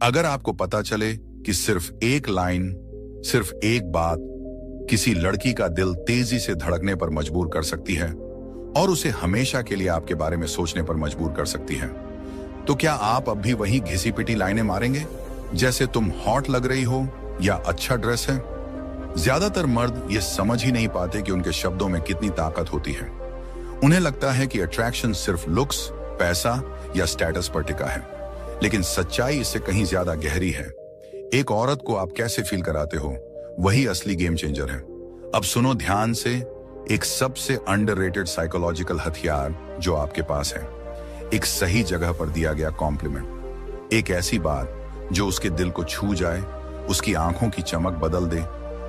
अगर आपको पता चले कि सिर्फ एक लाइन, सिर्फ एक बात किसी लड़की का दिल तेजी से धड़कने पर मजबूर कर सकती है और उसे हमेशा के लिए आपके बारे में सोचने पर मजबूर कर सकती है, तो क्या आप अब भी वही घिसी पिटी लाइनें मारेंगे, जैसे तुम हॉट लग रही हो या अच्छा ड्रेस है? ज्यादातर मर्द ये समझ ही नहीं पाते कि उनके शब्दों में कितनी ताकत होती है। उन्हें लगता है कि अट्रैक्शन सिर्फ लुक्स, पैसा या स्टेटस पर टिका है, लेकिन सच्चाई इससे कहीं ज्यादा गहरी है। एक औरत को आप कैसे फील कराते हो, वही असली गेम चेंजर है। अब सुनो ध्यान से, एक सबसे अंडररेटेड साइकोलॉजिकल हथियार जो आपके पास है, एक सही जगह पर दिया गया कॉम्प्लीमेंट, एक ऐसी बात जो उसके दिल को छू जाए, उसकी आंखों की चमक बदल दे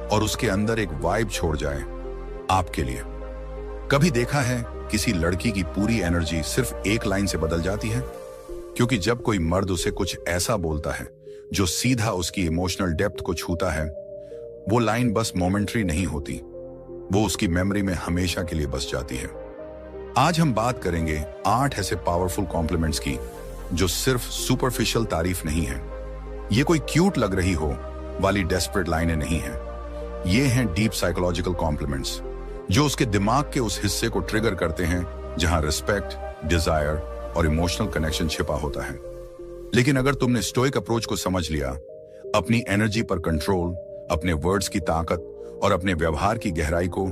और उसके अंदर एक वाइब छोड़ जाए आपके लिए। कभी देखा है किसी लड़की की पूरी एनर्जी सिर्फ एक लाइन से बदल जाती है? क्योंकि जब कोई मर्द उसे कुछ ऐसा बोलता है जो सीधा उसकी इमोशनल डेप्थ को छूता है, वो लाइन बस मोमेंटरी नहीं होती, वो उसकी मेमोरी में हमेशा के लिए बस जाती है। आज हम बात करेंगे 8 ऐसे पावरफुल कॉम्प्लीमेंट्स की जो सिर्फ सुपरफिशियल तारीफ नहीं है। ये कोई क्यूट लग रही हो वाली डेस्परेट लाइनें नहीं हैं। ये हैं डीप साइकोलॉजिकल कॉम्प्लीमेंट्स जो उसके दिमाग के उस हिस्से को ट्रिगर करते हैं जहां रिस्पेक्ट, डिजायर और इमोशनल कनेक्शन छिपा होता है। लेकिन अगर तुमने स्टोइक अप्रोच को समझ लिया, अपनी एनर्जी पर कंट्रोल, अपने वर्ड्स की ताकत और अपने व्यवहार की गहराई को,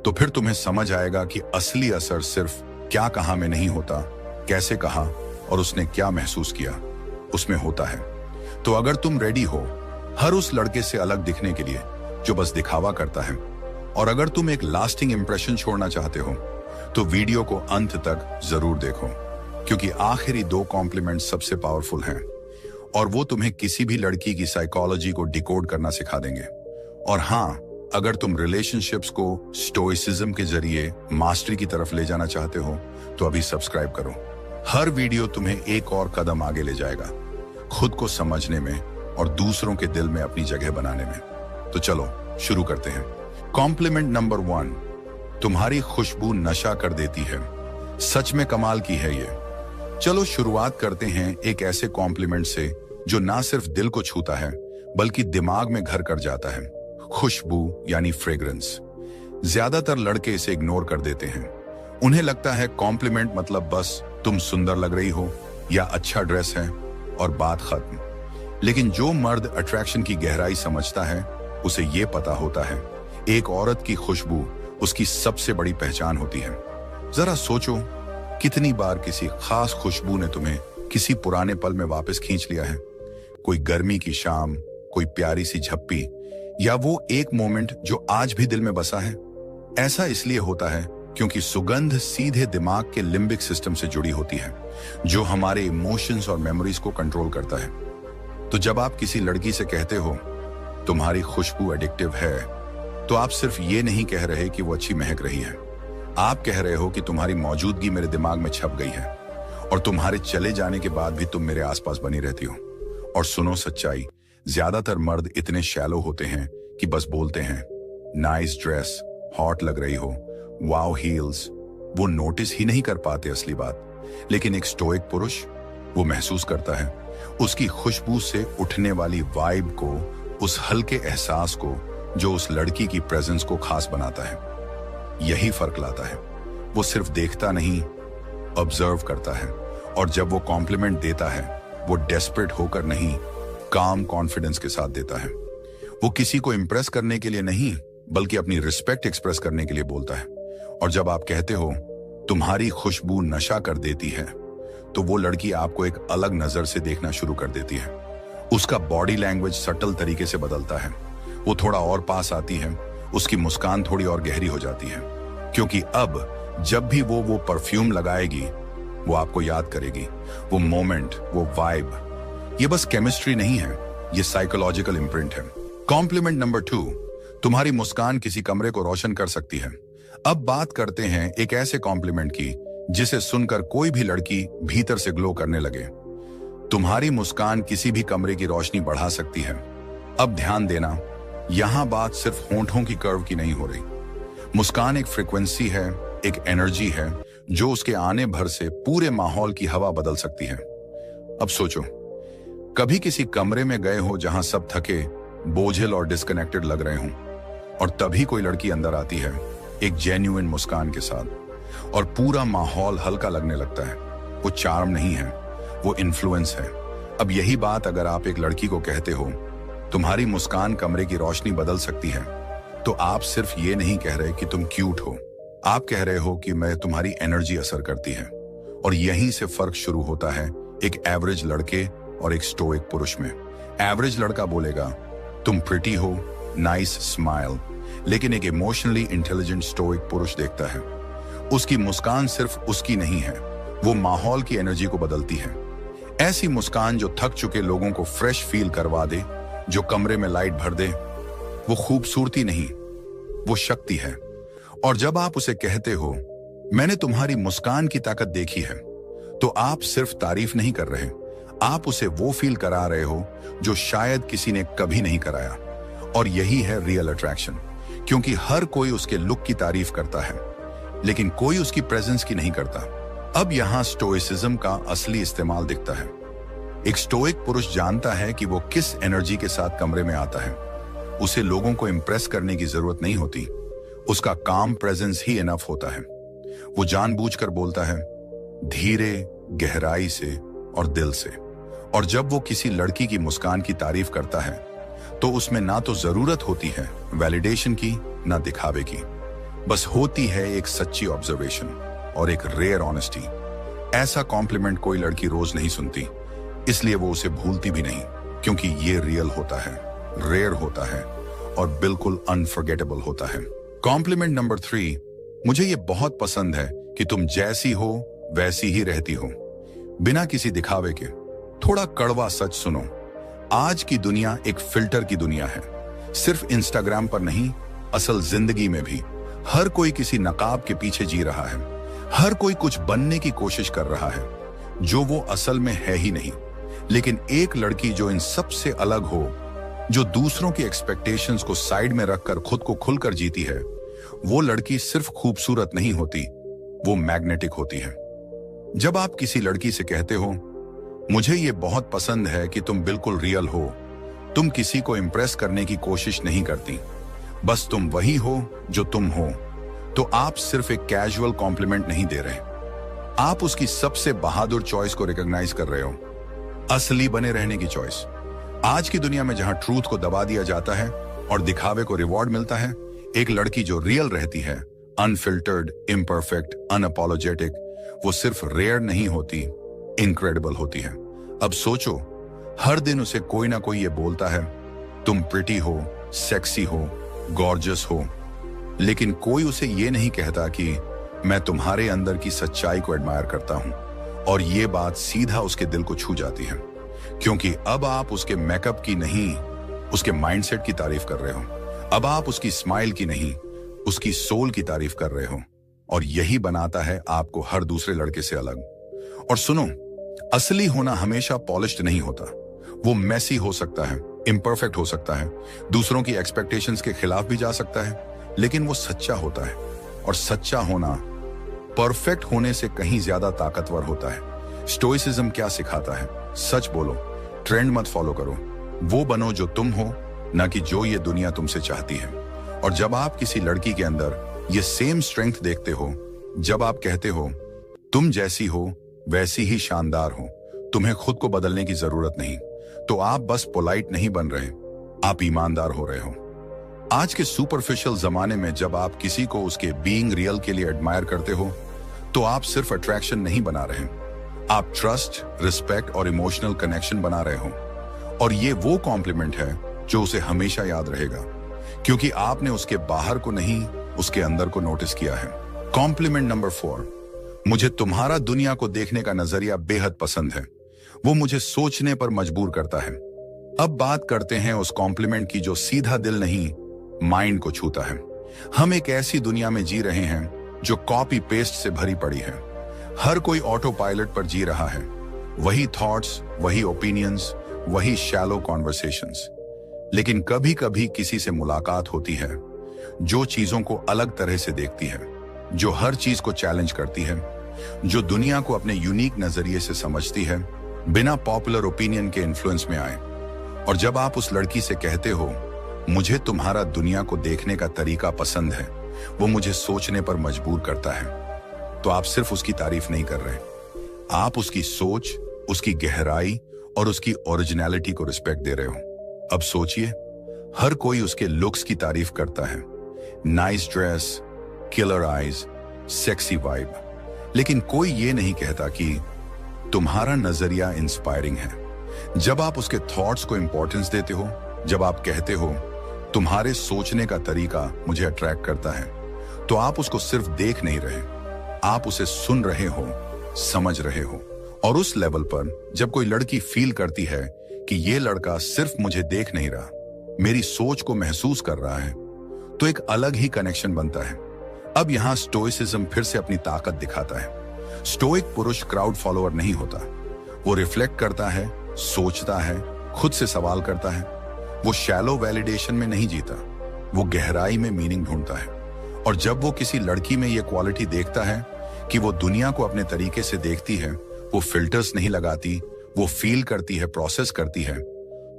तो फिर तुम्हें समझ आएगा कि असली असर सिर्फ क्या कहा में नहीं होता, कैसे कहा और उसने क्या महसूस किया उसमें होता है। तो अगर तुम रेडी हो हर उस लड़के से अलग दिखने के लिए जो बस दिखावा करता है, और अगर तुम एक लास्टिंग इंप्रेशन छोड़ना चाहते हो, तो वीडियो को अंत तक जरूर देखो, क्योंकि आखिरी 2 कॉम्प्लीमेंट सबसे पावरफुल हैं और वो तुम्हें किसी भी लड़की की साइकोलॉजी को डिकोड करना सिखा देंगे। और हाँ, अगर तुम रिलेशनशिप्स को स्टोइसिज्म के जरिए मास्टरी की तरफ ले जाना चाहते हो, तो अभी सब्सक्राइब करो। हर वीडियो तुम्हें एक और कदम आगे ले जाएगा, खुद को समझने में और दूसरों के दिल में अपनी जगह बनाने में। तो चलो शुरू करते हैं। कॉम्प्लीमेंट नंबर 1, तुम्हारी खुशबू नशा कर देती है। सच में कमाल की है ये। चलो शुरुआत करते हैं एक ऐसे कॉम्प्लीमेंट से जो ना सिर्फ दिल को छूता है बल्कि दिमाग में घर कर जाता है। खुशबू यानी फ्रेग्रेंस। ज्यादातर लड़के इसे इग्नोर कर देते हैं। उन्हें लगता है कॉम्प्लीमेंट मतलब बस तुम सुंदर लग रही हो या अच्छा ड्रेस है और बात खत्म। लेकिन जो मर्द अट्रैक्शन की गहराई समझता है, उसे ये पता होता है एक औरत की खुशबू उसकी सबसे बड़ी पहचान होती है। जरा सोचो, कितनी बार किसी खास खुशबू ने तुम्हें किसी पुराने पल में वापस खींच लिया है? कोई गर्मी की शाम, कोई प्यारी सी झप्पी, या वो एक मोमेंट जो आज भी दिल में बसा है। ऐसा इसलिए होता है क्योंकि सुगंध सीधे दिमाग के लिम्बिक सिस्टम से जुड़ी होती है, जो हमारे इमोशंस और मेमोरीज को कंट्रोल करता है। तो जब आप किसी लड़की से कहते हो तुम्हारी खुशबू एडिक्टिव है, तो आप सिर्फ ये नहीं कह रहे कि वो अच्छी महक रही है, आप कह रहे हो कि तुम्हारी मौजूदगी मेरे दिमाग में छप गई है और तुम्हारे चले जाने के बाद भी तुम मेरे आसपास बनी रहती हो। और सुनो सच्चाई, ज्यादातर मर्द इतने शैलो होते हैं कि बस बोलते हैं नाइस ड्रेस, हॉट लग रही हो, वाओ हील्स। वो नोटिस ही नहीं कर पाते असली बात। लेकिन एक स्टोइक पुरुष वो महसूस करता है, उसकी खुशबू से उठने वाली वाइब को, उस हल्के एहसास को जो उस लड़की की प्रेजेंस को खास बनाता है। यही फर्क लाता है। वो सिर्फ देखता नहीं, ऑब्जर्व करता है। और जब वो कॉम्प्लीमेंट देता है, वो डेस्परेट होकर नहीं, काम कॉन्फिडेंस के साथ देता है। वो किसी को इंप्रेस करने के लिए नहीं, बल्कि अपनी रिस्पेक्ट एक्सप्रेस करने के लिए बोलता है। और जब आप कहते हो तुम्हारी खुशबू नशा कर देती है, तो वो लड़की आपको एक अलग नजर से देखना शुरू कर देती है। उसका बॉडी लैंग्वेज सटल तरीके से बदलता है। वो थोड़ा और पास आती है, उसकी मुस्कान थोड़ी और गहरी हो जाती है, क्योंकि अब जब भी वो परफ्यूम लगाएगी, वो आपको याद करेगी। वो मोमेंट, वो वाइब, ये बस केमिस्ट्री नहीं है, ये साइकोलॉजिकल इम्प्रिंट है। कॉम्प्लीमेंट नंबर 2, तुम्हारी मुस्कान किसी कमरे को रोशन कर सकती है। अब बात करते हैं एक ऐसे कॉम्प्लीमेंट की जिसे सुनकर कोई भी लड़की भीतर से ग्लो करने लगे। तुम्हारी मुस्कान किसी भी कमरे की रोशनी बढ़ा सकती है। अब ध्यान देना, यहां बात सिर्फ होंठों की कर्व की नहीं हो रही। मुस्कान एक फ्रीक्वेंसी है, एक एनर्जी है जो उसके आने भर से पूरे माहौल की हवा बदल सकती है। अब सोचो, कभी किसी कमरे में गए हो जहां सब थके, बोझिल और डिस्कनेक्टेड लग रहे हों, और तभी कोई लड़की अंदर आती है एक जेन्युइन मुस्कान के साथ और पूरा माहौल हल्का लगने लगता है। वो चार्म नहीं है, वो इन्फ्लुएंस है। अब यही बात अगर आप एक लड़की को कहते हो तुम्हारी मुस्कान कमरे की रोशनी बदल सकती है, तो आप सिर्फ ये नहीं कह रहे कि तुम क्यूट हो, आप कह रहे हो कि मैं तुम्हारी एनर्जी असर करती है। और यहीं से फर्क शुरू होता है एक एवरेज लड़के और एक स्टोइक पुरुष में। एवरेज लड़का बोलेगा तुम प्रिटी हो, नाइस स्माइल, लेकिन एक इमोशनली इंटेलिजेंट स्टोइक पुरुष देखता है उसकी मुस्कान सिर्फ उसकी नहीं है, वो माहौल की एनर्जी को बदलती है। ऐसी मुस्कान जो थक चुके लोगों को फ्रेश फील करवा दे, जो कमरे में लाइट भर दे, वो खूबसूरती नहीं, वो शक्ति है। और जब आप उसे कहते हो मैंने तुम्हारी मुस्कान की ताकत देखी है, तो आप सिर्फ तारीफ नहीं कर रहे, आप उसे वो फील करा रहे हो जो शायद किसी ने कभी नहीं कराया। और यही है रियल अट्रैक्शन, क्योंकि हर कोई उसके लुक की तारीफ करता है, लेकिन कोई उसकी प्रेजेंस की नहीं करता। अब यहां स्टोइसिज्म का असली इस्तेमाल दिखता है। एक स्टोइक पुरुष जानता है कि वो किस एनर्जी के साथ कमरे में आता है। उसे लोगों को इंप्रेस करने की जरूरत नहीं होती, उसका काम प्रेजेंस ही इनफ होता है। वो जानबूझकर बोलता है, धीरे, गहराई से और दिल से। और जब वो किसी लड़की की मुस्कान की तारीफ करता है, तो उसमें ना तो जरूरत होती है वैलिडेशन की, ना दिखावे की, बस होती है एक सच्ची ऑब्जर्वेशन और एक रेयर ऑनेस्टी। ऐसा कॉम्प्लीमेंट कोई लड़की रोज नहीं सुनती, इसलिए वो उसे भूलती भी नहीं, क्योंकि ये रियल होता है, रेयर होता है और बिल्कुल अनफॉरगेटेबल होता है। कॉम्प्लीमेंट नंबर 3, मुझे ये बहुत पसंद है कि तुम जैसी हो वैसी ही रहती हो, बिना किसी दिखावे के। थोड़ा कड़वा सच सुनो, आज की दुनिया एक फिल्टर की दुनिया है। सिर्फ इंस्टाग्राम पर नहीं, असल जिंदगी में भी हर कोई किसी नकाब के पीछे जी रहा है। हर कोई कुछ बनने की कोशिश कर रहा है जो वो असल में है ही नहीं। लेकिन एक लड़की जो इन सब से अलग हो, जो दूसरों की एक्सपेक्टेशंस को साइड में रखकर खुद को खुलकर जीती है, वो लड़की सिर्फ खूबसूरत नहीं होती, वो मैग्नेटिक होती है। जब आप किसी लड़की से कहते हो मुझे ये बहुत पसंद है कि तुम बिल्कुल रियल हो, तुम किसी को इंप्रेस करने की कोशिश नहीं करती, बस तुम वही हो जो तुम हो, तो आप सिर्फ एक कैजुअल कॉम्प्लीमेंट नहीं दे रहे, आप उसकी सबसे बहादुर चॉइस को रिकॉग्नाइज कर रहे हो, असली बने रहने की चॉइस। आज की दुनिया में जहां ट्रूथ को दबा दिया जाता है और दिखावे को रिवॉर्ड मिलता है, एक लड़की जो रियल रहती है, अनफिल्टर्ड, इम्परफेक्ट, अनअपोलोजेटिक, वो सिर्फ रेयर नहीं होती, इनक्रेडिबल होती है। अब सोचो, हर दिन उसे कोई ना कोई ये बोलता है तुम प्रिटी हो, सेक्सी हो, गॉर्जियस हो, लेकिन कोई उसे ये नहीं कहता कि मैं तुम्हारे अंदर की सच्चाई को एडमायर करता हूं। और ये बात सीधा उसके दिल को छू जाती है, क्योंकि अब आप उसके मेकअप की नहीं, उसके माइंडसेट की तारीफ कर रहे हो। अब आप उसकी स्माइल की नहीं, उसकी सोल की तारीफ कर रहे हो। और यही बनाता है आपको हर दूसरे लड़के से अलग। और सुनो, असली होना हमेशा पॉलिश्ड नहीं होता। वो मेसी हो सकता है, इम्परफेक्ट हो सकता है, दूसरों की एक्सपेक्टेशंस के खिलाफ भी जा सकता है, लेकिन वो सच्चा होता है। और सच्चा होना परफेक्ट होने से कहीं ज्यादा ताकतवर होता है। स्टोइसिज्म क्या सिखाता है? सच बोलो, ट्रेंड मत फॉलो करो, वो बनो जो तुम हो, ना कि जो ये दुनिया तुमसे चाहती है। और जब आप किसी लड़की के अंदर ये सेम स्ट्रेंथ देखते हो, जब आप कहते हो तुम जैसी हो वैसी ही शानदार हो, तुम्हें खुद को बदलने की जरूरत नहीं, तो आप बस पोलाइट नहीं बन रहे, आप ईमानदार हो रहे हो। आज के सुपरफिशियल जमाने में जब आप किसी को उसके बीइंग रियल के लिए एडमायर करते हो, तो आप सिर्फ अट्रैक्शन नहीं बना रहे, आप ट्रस्ट, रिस्पेक्ट और इमोशनल कनेक्शन बना रहे हो। और ये वो कॉम्प्लीमेंट है जो उसे हमेशा याद रहेगा, क्योंकि आपने उसके बाहर को नहीं, उसके अंदर को नोटिस किया है। कॉम्प्लीमेंट नंबर 4, मुझे तुम्हारा दुनिया को देखने का नजरिया बेहद पसंद है, वो मुझे सोचने पर मजबूर करता है। अब बात करते हैं उस कॉम्प्लीमेंट की जो सीधा दिल नहीं, माइंड को छूता है। हम एक ऐसी दुनिया में जी रहे हैं जो कॉपी पेस्ट से भरी पड़ी है। हर कोई ऑटो पायलट पर जी रहा है, वही थॉट्स, वही ओपिनियंस, वही शैलो कॉन्वर्सेशंस। लेकिन कभी कभी किसी से मुलाकात होती है जो चीजों को अलग तरह से देखती है, जो हर चीज को चैलेंज करती है, जो दुनिया को अपने यूनिक नजरिए से समझती है। बिना पॉपुलर ओपिनियन के इन्फ्लुएंस में आए। और जब आप उस लड़की से कहते हो, मुझे तुम्हारा दुनिया को देखने का तरीका पसंद है, वो मुझे सोचने पर मजबूर करता है, तो आप सिर्फ उसकी तारीफ नहीं कर रहे, आप उसकी सोच, उसकी गहराई और उसकी ओरिजिनलिटी को रिस्पेक्ट दे रहे हो। अब सोचिए, हर कोई उसके लुक्स की तारीफ करता है, nice dress, killer eyes, sexy vibe, लेकिन कोई ये नहीं कहता कि तुम्हारा नजरिया इंस्पायरिंग है। जब आप उसके थॉट्स को इंपॉर्टेंस देते हो, जब आप कहते हो तुम्हारे सोचने का तरीका मुझे अट्रैक्ट करता है, तो आप उसको सिर्फ देख नहीं रहे, आप उसे सुन रहे हो, समझ रहे हो। और उस लेवल पर जब कोई लड़की फील करती है कि ये लड़का सिर्फ मुझे देख नहीं रहा, मेरी सोच को महसूस कर रहा है, तो एक अलग ही कनेक्शन बनता है। अब यहां स्टोइसिज्म फिर से अपनी ताकत दिखाता है। स्टोइक पुरुष क्राउड फॉलोअर नहीं होता, वो रिफ्लेक्ट करता है, सोचता है, खुद से सवाल करता है। वो शैलो वैलिडेशन में नहीं जीता, वो गहराई में मीनिंग ढूंढता है। और जब वो किसी लड़की में ये क्वालिटी देखता है कि वो दुनिया को अपने तरीके से देखती है, वो फिल्टर्स नहीं लगाती, वो फील करती है, प्रोसेस करती है,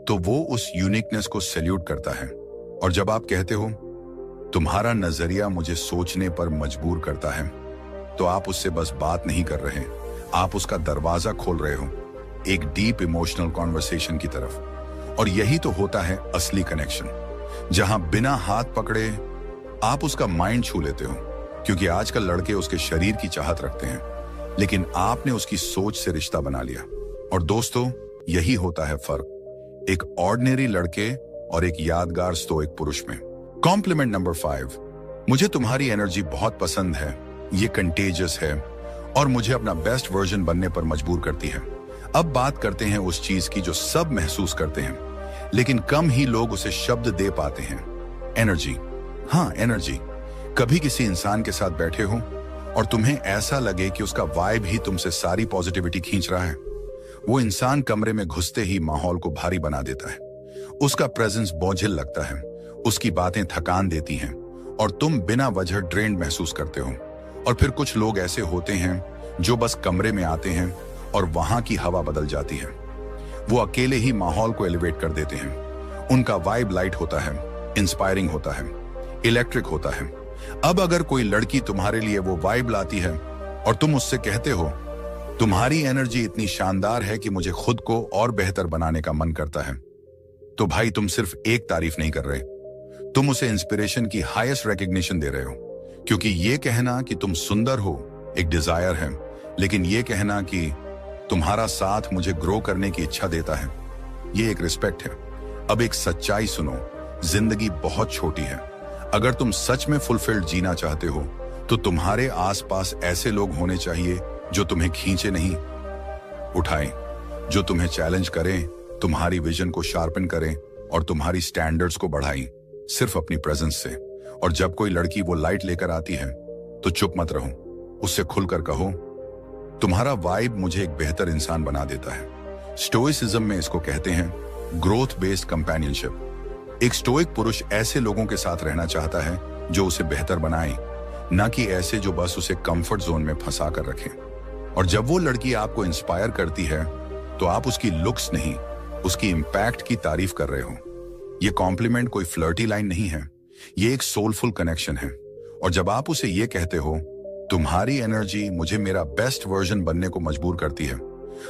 तो वो उस यूनिकनेस को सैल्यूट करता है। और जब आप कहते हो तुम्हारा नजरिया मुझे सोचने पर मजबूर करता है, तो आप उससे बस बात नहीं कर रहे, आप उसका दरवाजा खोल रहे हो एक डीप इमोशनल कॉन्वर्सेशन की तरफ। और यही तो होता है असली कनेक्शन, जहां बिना हाथ पकड़े आप उसका माइंड छू लेते हो। क्योंकि आजकल लड़के उसके शरीर की चाहत रखते हैं, लेकिन आपने उसकी सोच से रिश्ता बना लिया। और दोस्तों, यही होता है फर्क एक ऑर्डिनरी लड़के और एक यादगार स्टोइक पुरुष में। कॉम्प्लीमेंट नंबर 5, मुझे तुम्हारी एनर्जी बहुत पसंद है, ये कंटेजियस है और मुझे अपना बेस्ट वर्जन बनने पर मजबूर करती है। अब बात करते हैं उस चीज की जो सब महसूस करते हैं, लेकिन कम ही लोग उसे शब्द दे पाते हैं। एनर्जी। हाँ, एनर्जी। कभी किसी इंसान के साथ बैठे हो और तुम्हें ऐसा लगे कि उसका वाइब ही तुमसे सारी पॉजिटिविटी खींच रहा है। वो इंसान कमरे में घुसते ही माहौल को भारी बना देता है, उसका प्रेजेंस बोझिल लगता है, उसकी बातें थकान देती हैं और तुम बिना वजह ड्रेन्ड महसूस करते हो। और फिर कुछ लोग ऐसे होते हैं जो बस कमरे में आते हैं और वहां की हवा बदल जाती है। वो अकेले ही माहौल को एलिवेट कर देते हैं। उनका वाइब लाइट होता है, इंस्पायरिंग होता है, इलेक्ट्रिक होता है। अब अगर कोई लड़की तुम्हारे लिए वो वाइब लाती है और तुम उससे कहते हो तुम्हारी एनर्जी इतनी शानदार है कि मुझे खुद को और बेहतर बनाने का मन करता है, तो भाई तुम सिर्फ एक तारीफ नहीं कर रहे, तुम उसे इंस्पिरेशन की हाईएस्ट रिकॉग्निशन दे रहे हो। क्योंकि ये कहना कि तुम सुंदर हो एक डिजायर है, लेकिन ये कहना कि तुम्हारा साथ मुझे ग्रो करने की इच्छा देता है, ये एक रिस्पेक्ट है। अब एक सच्चाई सुनो, जिंदगी बहुत छोटी है। अगर तुम सच में फुलफिल्ड जीना चाहते हो, तो तुम्हारे आसपास ऐसे लोग होने चाहिए जो तुम्हें खींचे नहीं, उठाएं, जो तुम्हें चैलेंज करें, तुम्हारी विजन को शार्पन करें और तुम्हारी स्टैंडर्ड्स को बढ़ाएं, सिर्फ अपनी प्रेजेंस से। और जब कोई लड़की वो लाइट लेकर आती है, तो चुप मत रहो, उससे खुलकर कहो तुम्हारा वाइब मुझे एक बेहतर इंसान बना देता है। स्टोइसिज्म में इसको कहते हैं ग्रोथ बेस्ड कंपेनियनशिप। एक स्टोइक पुरुष ऐसे लोगों के साथ रहना चाहता है जो उसे बेहतर बनाए, ना कि ऐसे जो बस उसे कंफर्ट जोन में फंसा कर रखें। और जब वो लड़की आपको इंस्पायर करती है, तो आप उसकी लुक्स नहीं, उसकी इंपैक्ट की तारीफ कर रहे हो। ये कॉम्प्लीमेंट कोई फ्लर्टी लाइन नहीं है, ये एक सोलफुल कनेक्शन है। और जब आप उसे ये कहते हो तुम्हारी एनर्जी मुझे मेरा बेस्ट वर्जन बनने को मजबूर करती है,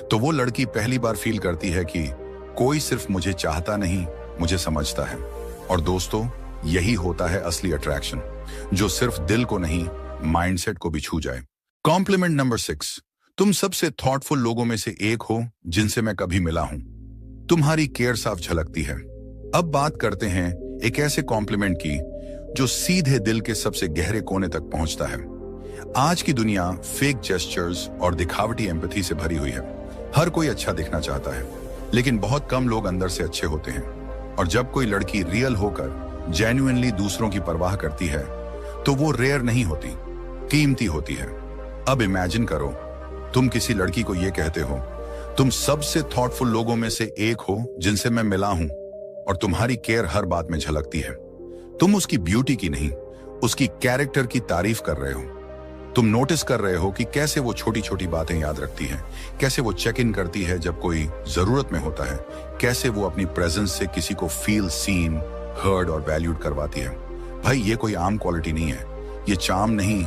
तो वो लड़की पहली बार फील करती है कि कोई सिर्फ मुझे चाहता नहीं, मुझे समझता है। और दोस्तों, यही होता है असली अट्रैक्शन, जो सिर्फ दिल को नहीं, माइंडसेट को भी छू जाए। कॉम्प्लीमेंट नंबर 6, तुम सबसे थॉटफुल लोगों में से एक हो जिनसे मैं कभी मिला हूं। तुम्हारी केयर साफ झलकती है। अब बात करते हैं एक ऐसे कॉम्प्लीमेंट की जो सीधे दिल के सबसे गहरे कोने तक पहुंचता है। आज की दुनिया फेक जेस्चर्स और दिखावटी एम्पैथी से भरी हुई है। हर कोई अच्छा दिखना चाहता है, लेकिन बहुत कम लोग अंदर से अच्छे होते हैं। और जब कोई लड़की रियल होकर जेन्युइनली दूसरों की परवाह करती है, तो वो रेयर नहीं होती, कीमती होती है। अब इमेजिन करो, तुम किसी लड़की को ये कहते हो तुम सबसे थॉटफुल लोगों में से एक हो जिनसे मैं मिला हूं, और तुम्हारी केयर हर बात में झलकती है। तुम उसकी ब्यूटी की नहीं, उसकी कैरेक्टर की तारीफ कर रहे हो। तुम नोटिस कर रहे हो कि कैसे वो छोटी छोटी बातें याद रखती है, कैसे वो चेक इन करती है जब कोई जरूरत में होता है, कैसे वो अपनी प्रेजेंस से किसी को फील सीन, हर्ड और वैल्यूड करवाती है। भाई ये कोई आम क्वालिटी नहीं है, ये चार्म नहीं,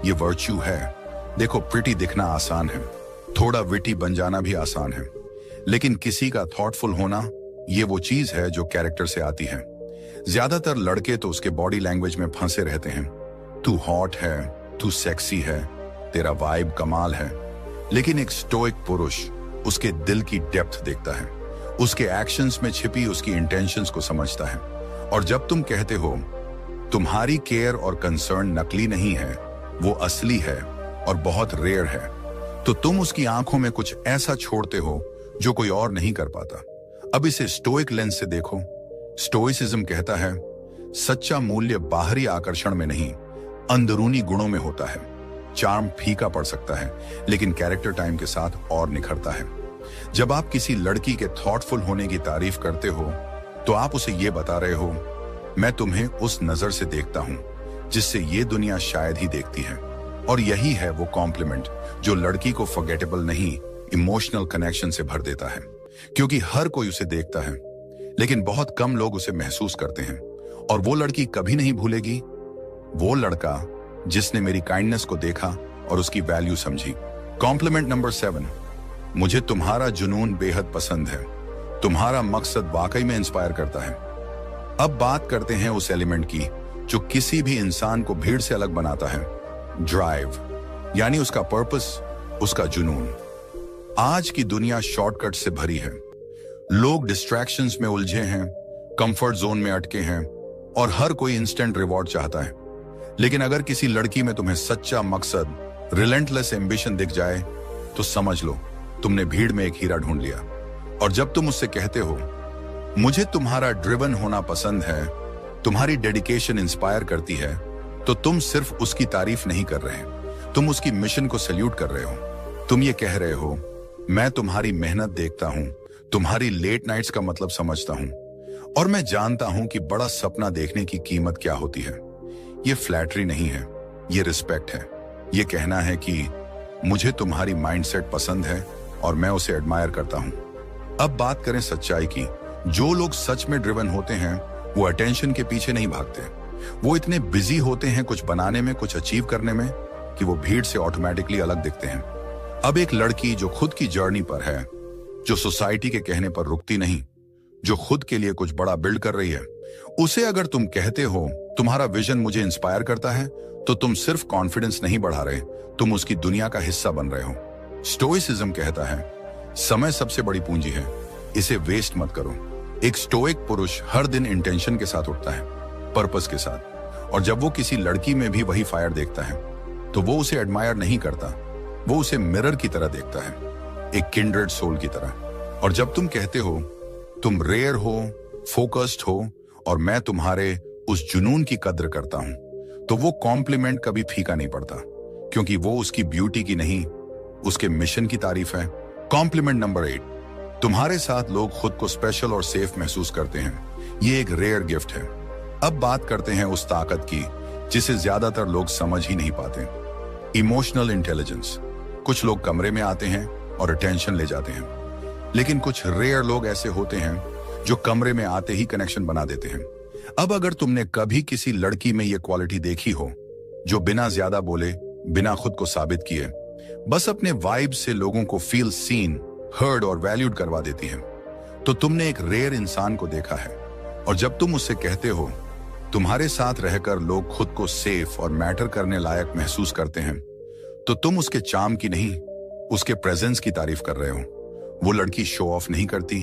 ये वर्च्यू है। देखो, प्रिटी दिखना आसान है, थोड़ा विटी बन जाना भी आसान है, लेकिन किसी का थॉटफुल होना, ये वो चीज है जो कैरेक्टर से आती है। ज्यादातर लड़के तो उसके बॉडी लैंग्वेज में फंसे रहते हैं। तू हॉट है, तू सेक्सी है, तेरा वाइब कमाल है। लेकिन एक स्टोइक पुरुष उसके दिल की डेप्थ देखता है, उसके एक्शंस में छिपी उसकी इंटेंशंस को समझता है। और जब तुम कहते हो तुम्हारी केयर और कंसर्न नकली नहीं है, वो असली है और बहुत रेयर है, तो तुम उसकी आंखों में कुछ ऐसा छोड़ते हो जो कोई और नहीं कर पाता। अब इसे स्टोइक लेंस से देखो। स्टोइसिज्म कहता है सच्चा मूल्य बाहरी आकर्षण में नहीं, अंदरूनी गुणों में होता है। चार्म फीका पड़ सकता है, लेकिन कैरेक्टर टाइम के साथ और निखरता है। जब आप किसी लड़की के थॉटफुल होने की तारीफ करते हो, तो आप उसे ये बता रहे हो, मैं तुम्हें उस नजर से देखता हूं जिससे ये दुनिया शायद ही देखती है। और यही है वो कॉम्प्लीमेंट जो लड़की को फॉरगेटेबल नहीं, इमोशनल कनेक्शन से भर देता है। क्योंकि हर कोई उसे देखता है, लेकिन बहुत कम लोग उसे महसूस करते हैं। और वो लड़की कभी नहीं भूलेगी वो लड़का जिसने मेरी काइंडनेस को देखा और उसकी वैल्यू समझी। कॉम्प्लीमेंट नंबर 7, मुझे तुम्हारा जुनून बेहद पसंद है, तुम्हारा मकसद वाकई में इंस्पायर करता है। अब बात करते हैं उस एलिमेंट की जो किसी भी इंसान को भीड़ से अलग बनाता है, ड्राइव, यानी उसका पर्पस, उसका जुनून। आज की दुनिया शॉर्टकट से भरी है। लोग डिस्ट्रैक्शंस में उलझे हैं, कंफर्ट जोन में अटके हैं और हर कोई इंस्टेंट रिवॉर्ड चाहता है। लेकिन अगर किसी लड़की में तुम्हें सच्चा मकसद, रिलेंटलेस एम्बिशन दिख जाए, तो समझ लो तुमने भीड़ में एक हीरा ढूंढ लिया। और जब तुम उससे कहते हो मुझे तुम्हारा ड्रिवन होना पसंद है, तुम्हारी डेडिकेशन इंस्पायर करती है, तो तुम सिर्फ उसकी तारीफ नहीं कर रहे, तुम उसकी मिशन को सैल्यूट कर रहे हो। तुम ये कह रहे हो, मैं तुम्हारी मेहनत देखता हूं, तुम्हारी लेट नाइट्स का मतलब समझता हूं, और मैं जानता हूं कि बड़ा सपना देखने की कीमत क्या होती है। ये फ्लैटरी नहीं है, ये रिस्पेक्ट है। ये कहना है कि मुझे तुम्हारी माइंडसेट पसंद है और मैं उसे एडमायर करता हूं। अब बात करें सच्चाई की। जो लोग सच में ड्रिवन होते हैं, वो अटेंशन के पीछे नहीं भागते। वो इतने बिजी होते हैं कुछ बनाने में, कुछ अचीव करने में, कि वो भीड़ से ऑटोमेटिकली अलग दिखते हैं। अब एक लड़की जो खुद की जर्नी पर है, जो सोसाइटी के कहने पर रुकती नहीं, जो खुद के लिए कुछ बड़ा बिल्ड कर रही है, उसे अगर तुम कहते हो तुम्हारा विजन मुझे इंस्पायर करता है, तो तुम सिर्फ कॉन्फिडेंस नहीं बढ़ा रहे, तुम उसकी दुनिया का हिस्सा बन रहे हो। स्टोइसिज्म कहता है समय सबसे बड़ी पूंजी है, इसे वेस्ट मत करो। एक स्टोइक पुरुष हर दिन इंटेंशन के साथ उठता है, पर्पस के साथ। और जब वो किसी लड़की में भी वही फायर देखता है, तो वो उसे एडमायर नहीं करता, वो उसे मिरर की तरह देखता है, एक किंड्रेड सोल की तरह। और जब तुम कहते हो तुम रेयर हो, फोकस्ड हो और मैं तुम्हारे उस जुनून की कद्र करता हूं, तो वो कॉम्प्लीमेंट कभी फीका नहीं पड़ता, क्योंकि वो उसकी ब्यूटी की नहीं, उसके मिशन की तारीफ है। कॉम्प्लीमेंट नंबर 8, तुम्हारे साथ लोग खुद को स्पेशल और सेफ महसूस करते हैं। ये एक रेयर गिफ्ट है। अब बात करते हैं उस ताकत की जिसे ज्यादातर लोग समझ ही नहीं पाते, इमोशनल इंटेलिजेंस। कुछ लोग कमरे में आते हैं और अटेंशन ले जाते हैं, लेकिन कुछ रेयर लोग ऐसे होते हैं जो कमरे में आते ही कनेक्शन बना देते हैं। अब अगर तुमने कभी किसी लड़की में यह क्वालिटी देखी हो, जो बिना ज्यादा बोले, बिना खुद को साबित किए, बस अपने वाइब से लोगों को फील सीन, हर्ड और वैल्यूड करवा देती है, तो तुमने एक रेयर इंसान को देखा है। और जब तुम उससे कहते हो तुम्हारे साथ रहकर लोग खुद को सेफ और मैटर करने लायक महसूस करते हैं, तो तुम उसके चार्म की नहीं, उसके प्रेजेंस की तारीफ कर रहे हो। वो लड़की शो ऑफ नहीं करती,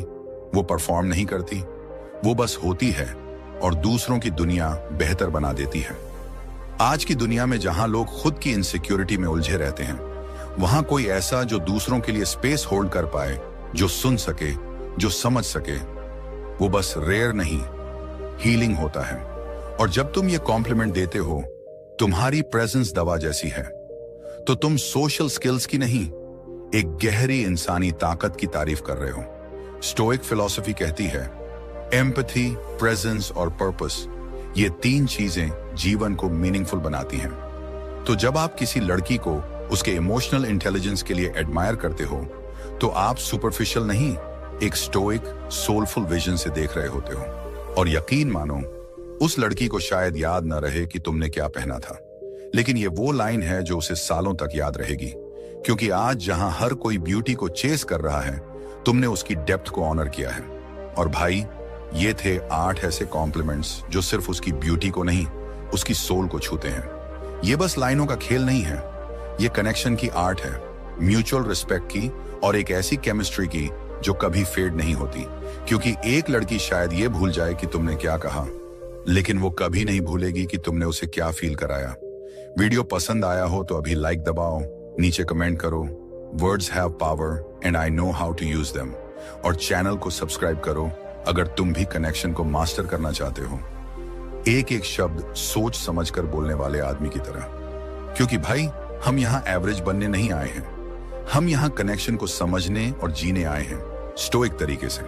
वो परफॉर्म नहीं करती, वो बस होती है और दूसरों की दुनिया बेहतर बना देती है। आज की दुनिया में जहां लोग खुद की इनसिक्योरिटी में उलझे रहते हैं, वहां कोई ऐसा जो दूसरों के लिए स्पेस होल्ड कर पाए, जो सुन सके, जो समझ सके, वो बस रेयर नहीं, हीलिंग होता है। और जब तुम ये कॉम्प्लीमेंट देते हो, तुम्हारी प्रेजेंस दवा जैसी है, तो तुम सोशल स्किल्स की नहीं, एक गहरी इंसानी ताकत की तारीफ कर रहे हो। स्टोइक फिलॉसफी कहती है एम्पैथी, प्रेजेंस और पर्पस, ये 3 चीजें जीवन को मीनिंगफुल बनाती हैं। तो जब आप किसी लड़की को उसके इमोशनल इंटेलिजेंस के लिए एडमायर करते हो तो आप सुपरफिशियल नहीं, एक स्टोइक सोलफुल विजन से देख रहे होते हो। और यकीन मानो, उस लड़की को शायद याद न रहे कि तुमने क्या पहना था, लेकिन ये वो लाइन है जो उसे सालों तक याद रहेगी, क्योंकि आज जहां हर कोई ब्यूटी को चेस कर रहा है, तुमने उसकी डेप्थ को ऑनर किया है। और भाई, ये थे 8 ऐसे कॉम्प्लीमेंट्स जो सिर्फ उसकी ब्यूटी को नहीं, उसकी सोल को छूते हैं। ये बस लाइनों का खेल नहीं है, ये कनेक्शन की आर्ट है, म्यूचुअल रिस्पेक्ट की और एक ऐसी केमिस्ट्री की जो कभी फेड नहीं होती। क्योंकि एक लड़की शायद ये भूल जाए कि तुमने क्या कहा, लेकिन वो कभी नहीं भूलेगी कि तुमने उसे क्या फील कराया। वीडियो पसंद आया हो तो अभी लाइक दबाओ, नीचे कमेंट करो, words have power and I know how to use them. और चैनल को सब्सक्राइब करो अगर तुम भी कनेक्शन को मास्टर करना चाहते हो, एक एक शब्द सोच समझकर बोलने वाले आदमी की तरह। क्योंकि भाई, हम यहाँ एवरेज बनने नहीं आए हैं, हम यहाँ कनेक्शन को समझने और जीने आए हैं, स्टोइक तरीके से।